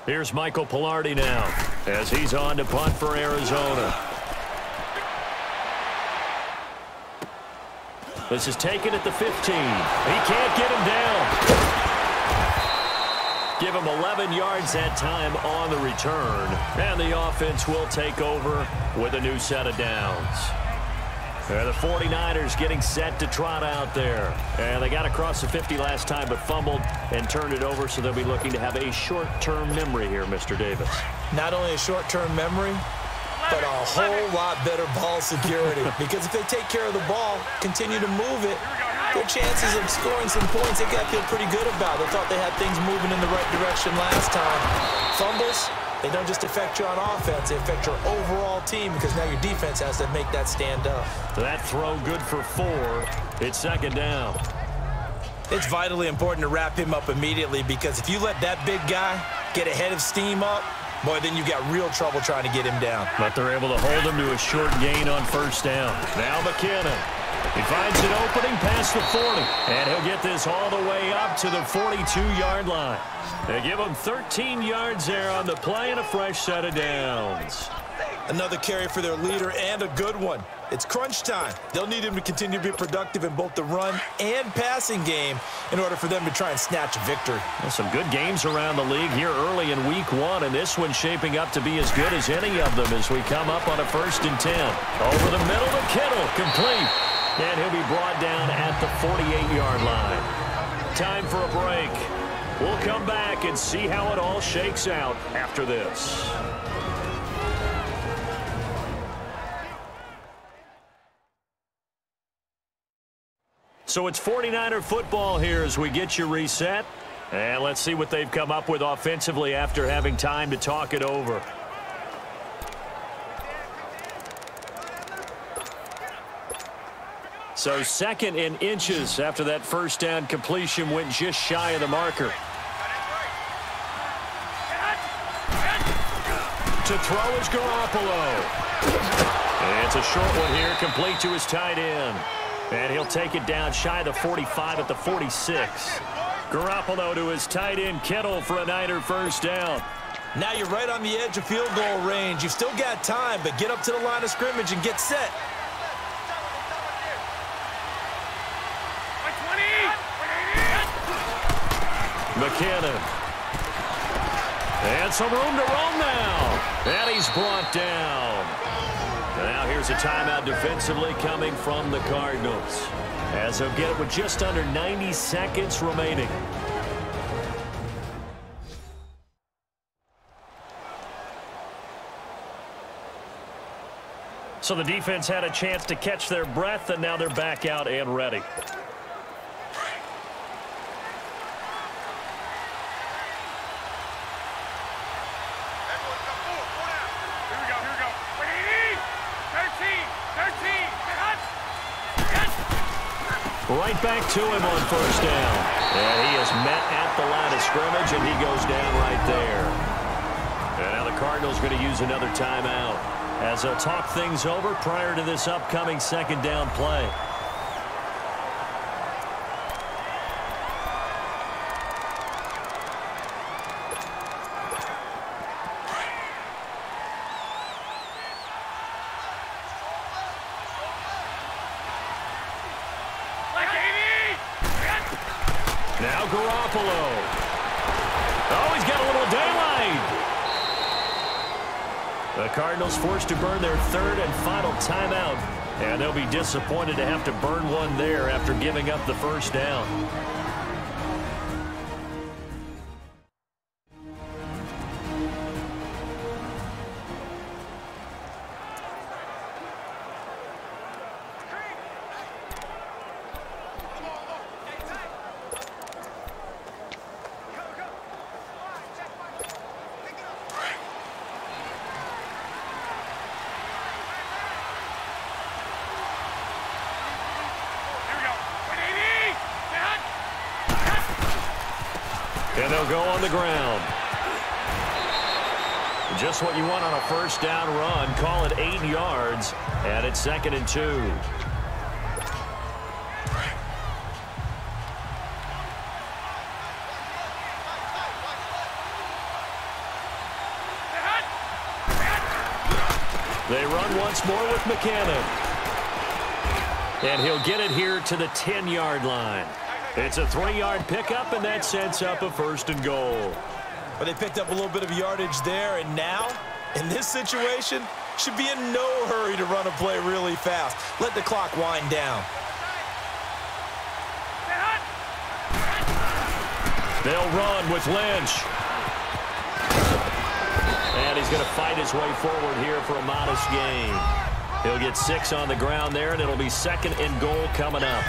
Here's Michael Pilardi now as he's on to punt for Arizona. This is taken at the 15. He can't get him down. Give him 11 yards that time on the return. And the offense will take over with a new set of downs. The 49ers getting set to trot out there. And they got across the 50 last time but fumbled and turned it over, so they'll be looking to have a short-term memory here, Mr. Davis. Not only a short-term memory, but a whole lot better ball security. Because if they take care of the ball, continue to move it, their chances of scoring some points, they got to feel pretty good about. They thought they had things moving in the right direction last time. Fumbles, they don't just affect you on offense, they affect your overall team because now your defense has to make that stand up. That throw good for 4. It's 2nd down. It's vitally important to wrap him up immediately because if you let that big guy get ahead of steam up, boy, then you got real trouble trying to get him down. But they're able to hold him to a short gain on 1st down. Now McKinnon. He finds an opening past the 40, and he'll get this all the way up to the 42-yard line. They give him 13 yards there on the play and a fresh set of downs. Another carry for their leader and a good one. It's crunch time. They'll need him to continue to be productive in both the run and passing game in order for them to try and snatch a victory. Well, some good games around the league here early in week 1, and this one's shaping up to be as good as any of them as we come up on a 1st and 10. Over the middle to Kittle, complete. And he'll be brought down at the 48-yard line. Time for a break. We'll come back and see how it all shakes out after this. So it's 49er football here as we get you reset. And let's see what they've come up with offensively after having time to talk it over. So 2nd and inches after that first down completion went just shy of the marker. To throw is Garoppolo. And it's a short one here, complete to his tight end. And he'll take it down shy of the 45 at the 46. Garoppolo to his tight end Kittle for a Niner first down. Now you're right on the edge of field goal range. You've still got time, but get up to the line of scrimmage and get set. McKinnon. And some room to roam now. And he's brought down. Now here's a timeout defensively coming from the Cardinals, as they'll get it with just under 90 seconds remaining. So the defense had a chance to catch their breath, and now they're back out and ready. Right back to him on first down. And he is met at the line of scrimmage, and he goes down right there. And now the Cardinals are going to use another timeout as they'll talk things over prior to this upcoming 2nd down play. Now Garoppolo. Oh, he's got a little daylight. The Cardinals forced to burn their 3rd and final timeout, and they'll be disappointed to have to burn one there after giving up the first down. And they'll go on the ground. Just what you want on a first down run. Call it 8 yards, and it's 2nd and 2. They run once more with McKinnon. And he'll get it here to the 10-yard line. It's a 3-yard pickup, and that sets up a 1st and goal. But they picked up a little bit of yardage there, and now, in this situation, should be in no hurry to run a play really fast. Let the clock wind down. They'll run with Lynch. And he's going to fight his way forward here for a modest gain. He'll get 6 on the ground there, and it'll be 2nd and goal coming up.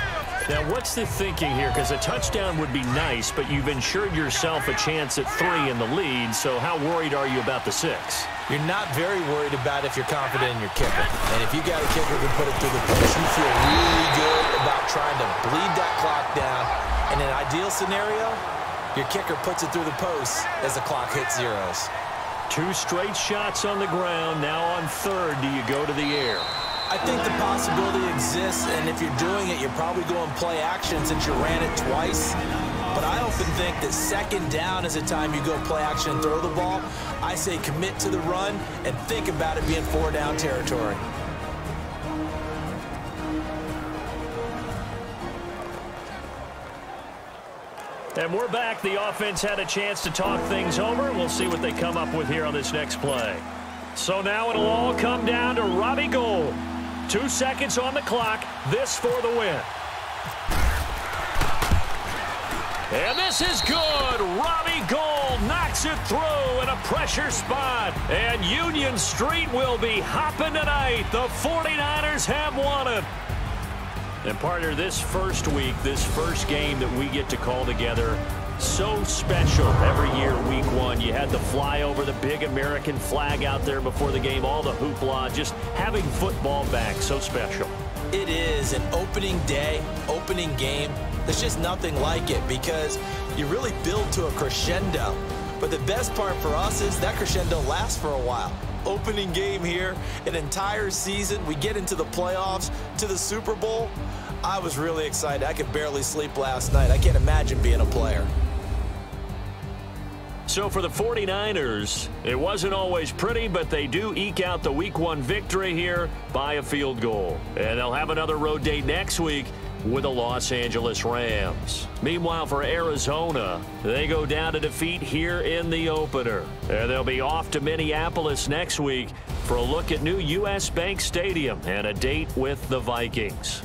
Now, what's the thinking here? Because a touchdown would be nice, but you've ensured yourself a chance at 3 in the lead, so how worried are you about the 6? You're not very worried about if you're confident in your kicker. And if you got a kicker who can put it through the post, you feel really good about trying to bleed that clock down. In an ideal scenario, your kicker puts it through the post as the clock hits zeros. 2 straight shots on the ground. Now on 3rd, do you go to the air? I I think the possibility exists, and if you're doing it, you're probably going play action since you ran it twice. But I often think that second down is a time you go play action and throw the ball. I say commit to the run and think about it being 4-down territory. And we're back. The offense had a chance to talk things over. We'll see what they come up with here on this next play. So now it'll all come down to Robbie Gould. 2 seconds on the clock. This for the win. And this is good. Robbie Gould knocks it through in a pressure spot. And Union Street will be hopping tonight. The 49ers have won it. And partner, this first week, this first game that we get to call together, so special every year, week one. You had the flyover, the big American flag out there before the game, all the hoopla, just having football back, so special. It is an opening day, opening game. There's just nothing like it because you really build to a crescendo. But the best part for us is that crescendo lasts for a while. Opening game here, an entire season. We get into the playoffs, to the Super Bowl. I was really excited. I could barely sleep last night. I can't imagine being a player. So for the 49ers, it wasn't always pretty, but they do eke out the week one victory here by a field goal. And they'll have another road date next week with the Los Angeles Rams. Meanwhile, for Arizona, they go down to defeat here in the opener. And they'll be off to Minneapolis next week for a look at new U.S. Bank Stadium and a date with the Vikings.